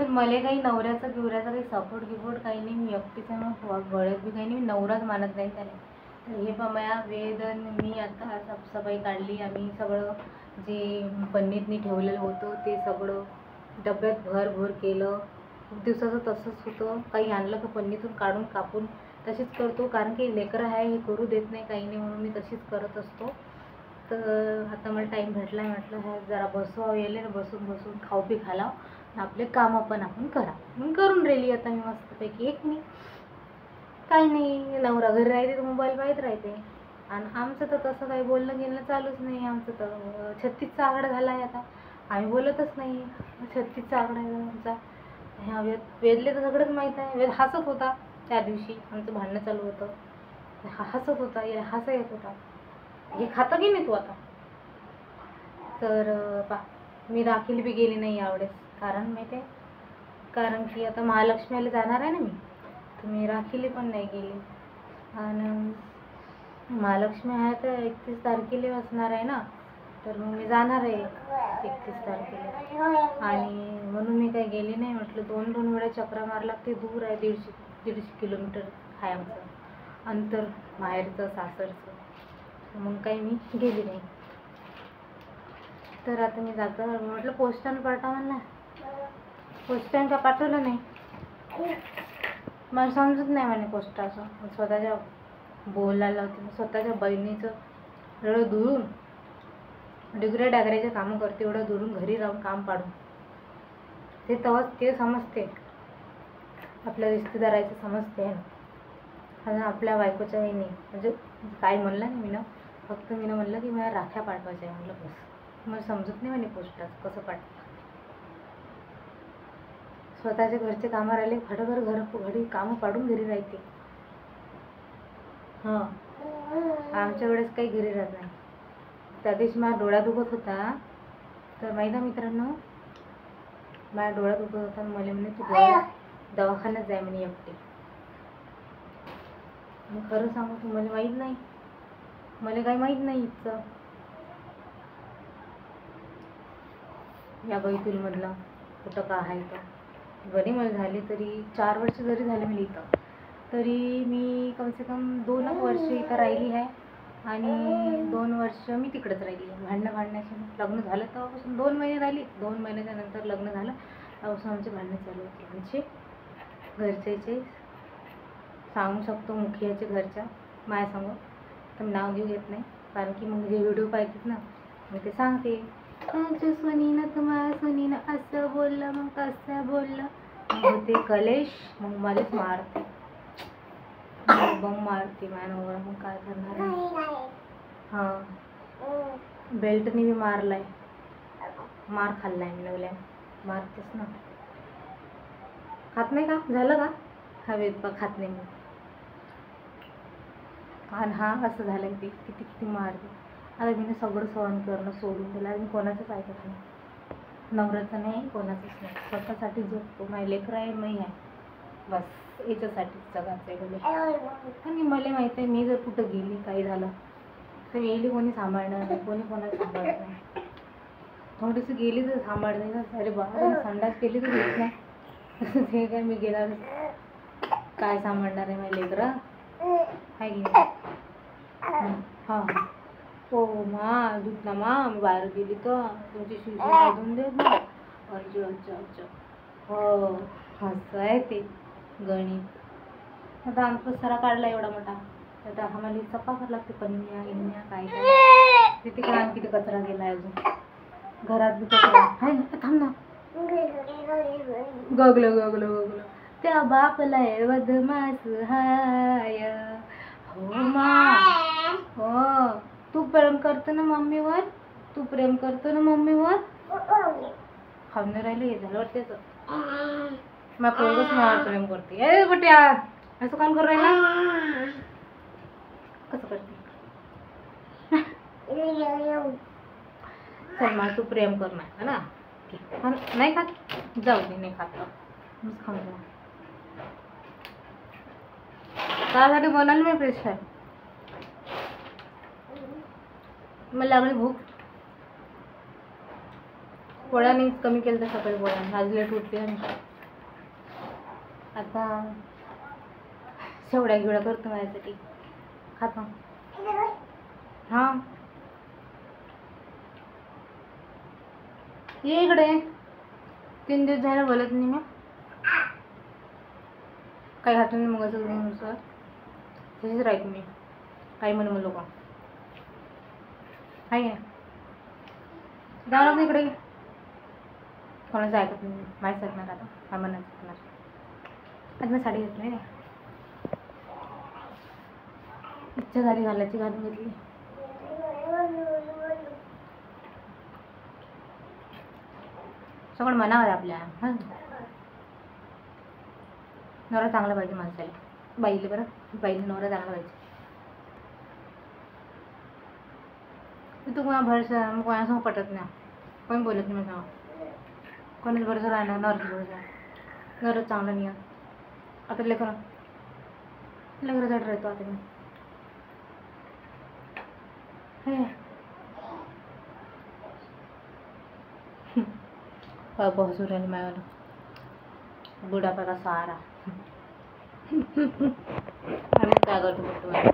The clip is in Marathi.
पण मला काही नवऱ्याचा गिवऱ्याचा काही सपोर्ट गिपोर्ट काही नाही. मी एकटीच आहे, मग गळ्यात बी काही नाही. मी नवराच मानत नाही त्याने. तर हे पण माझ्या वेदन मी आता साफसफाई काढली. आम्ही सगळं जे पन्नीतनी ठेवलेलं होतं ते सगळं डब्यात भर केलं. खूप दिवसाचं तसंच होतं. काही आणलं का पन्नीतून काढून कापून तशीच करतो, कारण की लेकरं आहे हे करू देत नाही काही नाही, म्हणून मी तशीच करत असतो. तर आता मला टाईम भेटला आहे, म्हटलं ह्या जरा बसवावं येले ना, बसून खाऊ पी घालावं, आपले कामं पण आपण करा. मग करून राहिली आता मी मस्तपैकी. एक मी काही नाही, नवरा घरी राहते तर मोबाईल पाहत राहते. आणि आमचं तर तसं काही बोलणं गेलं चालूच नाही. आमचं तर 36चा आकडा झाला आहे आता. आम्ही बोलतच नाही. 36चा आकडा आहे आमचा. ह्या वेदले तर सगळंच माहीत आहे. वेद हसत होता त्या दिवशी, आमचं भांडणं चालू होतं. हसत होता, याला हसा येत होता, हे खातं की नाही तू आता. तर मी राखीला बी गेली नाही यावेळेस. कारण माहिती आहे, कारण की आता महालक्ष्मीला जाणार आहे ना मी, तर मी राखीला पण नाही गेली. आणि महालक्ष्मी आहे तर 31 तारखेला असणार आहे ना, तर मग मी जाणार आहे 31 तारखेला. आणि म्हणून मी काही गेली नाही. म्हटलं 2 वेळा चक्रा मारला. ते दूर आहे, 150 किलोमीटर आहे आमचं अंतर, माहेरचं सासरचं. मग काही मी गेली नाही. तर आता मी जातो. म्हटलं पोस्टानं पाठवा ना, पोस्टानं का पाठवलं नाही. मला समजत नाही म्हणे पोस्टाचं. स्वतःच्या बोलायला होते, स्वतःच्या बहिणीचं एवढं दुरून डिगऱ्या डागऱ्याचे कामं करते, एवढं दुरून घरी राहून काम पाडून. ते तेव्हाच ते समजते, आपल्या रिश्तेदाराचं समजते आणि आपल्या बायकोच्या हे नाही. म्हणजे काय म्हणलं नाही मी ना, फक्त मी ना म्हणलं की मला राख्या पाठवायच्या आहे. म्हणलं बस. मला समजत नाही म्हणे पोस्टात कसं पाठवतं. स्वतःच्या घरचे कामं राहिले फटाफट घरी कामं पाडून घरी राहते. हां, आमच्या वेळेस काही घरी राहत नाही. त्या दिवशी माझा डोळा दुखत होता, तर माहिती आहे मित्रांनो, माझ्या डोळा दुखत होता. मला म्हणे तू दवाखान्यात जाय म्हणे एकटी. मी खरं सांगू तू, मला माहीत नाही, मला काही माहीत नाही इथचं या बैतूलमधलं कुठं का आहे. तर बरी मला झाली तरी 4 वर्ष जरी झाले मी इथं, तरी मी कमसे कम 2 वर्ष इथं राहिली आहे. आणि 2 वर्ष मी तिकडेच राहिली आहे. भांडण्याचे लग्न झालं तेव्हापासून 2 महिने राहिली. 2 महिन्याच्या नंतर लग्न झालं, तेव्हापासून आमचे भांडणं चालू होते. आमचे घरच्याचे सांगू शकतो, मुखियाचे घरच्या माया सांगू, तर नाव घेऊ घेत नाही, कारण की मग जे व्हिडिओ पाहतात ना, मी ते सांगते. सोनीनं तुम्हाला सोनीनं असं बोललं, मग तसं बोललं, मग ते कलेश, मग मलाच मारते, मग मारते माझ्या नवरा. मग काय करणार आहे. हां, बेल्टनी बी मारलाय, मार खाल्लाय मी नवल्या. मारतेस ना. खात नाही का, झालं का हवेत बा, खात नाही मी. आणि हा असं झालं की किती मारते. आता मी सगळं सहन करणं सोडून दिलं. मी कोणाचंच ऐकत नाही, नवऱ्याचं नाही, कोणाचंच नाही. स्वतःसाठी जगतो. माझे लेकरं आहे, मी आहे, बस याच्यासाठीच जगायचं आहे बोले. आणि मला माहिती आहे, मी जर कुठं गेली काही झालं तर येईल कोणी सांभाळणार नाही, कोणी कोणाला सांभाळत नाही. थोडीशी गेली तर सांभाळते ना. अरे बाबा, संडास केली तर येत नाही. ते काय मी गेला काय सांभाळणार आहे माझे लेकरं आहे की नाही. हां, हो मा दूध ना मा, मी बाहेर गेली तर तुमची शिशी काढून देत ना. अच्छा हो, असं आहे ते गणित. आता आमचा सरा काढला एवढा मोठा, आता आम्हाला सफा करावं लागते. पन्न्या गिन्या काय तिथे काय किती कचरा गेला अजून घरात बी कचरा आहे ना. थांब ना, गगलं त्या बापला बदमाश हाय. हो मा, हो तू प्रेम करतो ना मम्मीवर, तू प्रेम करतो ना मम्मीवर. खाऊन राहिले हे झालं वाटते. मग पोरगच मला प्रेम करते. ए बट्या, असं काम करू राहिला, कसं करते. चल मग तू प्रेम कर ना. नाही खात, जाऊ दे, नाही खात मीच खाऊन जा. त्यासाठी बनवलं मी फ्रेश आहे. मला लागली भूक. पोळ्याने कमी केलं तर सकाळी पोळ्या आज लेट उठते. आता शेवड्या गिवड्या करतो माझ्यासाठी, खातो. हां ये इकडे. 3 दिवस झाले बोलत नाही मी. काही हातून नाही मग असं सर तशीच राहते मी. काही म्हणू लोक आहे ना. जाणार नाही इकडे. कोणाचं ऐकत नाही. माहीत ऐकणार आता. काय म्हणायचं ऐकणार. आज मी साडी घेतली नाही. इच्छा झाली घालायची, घालून घेतली. सगळं मनावर आपल्या. हां नवरा चांगला पाहिजे माणसाला. बाईले बरं, बाईला नवरा चांगला पाहिजे. तू कोणा भरोसा मग कोणासमोर पटत नाही. कोणी बोलत नाही माझ्या. कोणाच भरोसा राहणार. नवऱ्याचा भरोसा. नवरा चांगला नाही आहे. आता लेकरासाठी राहतो आता मी. हे बसून राहिले मायावाला. बुढापा का सहारा. आम्ही काय करतो तुम्हाला.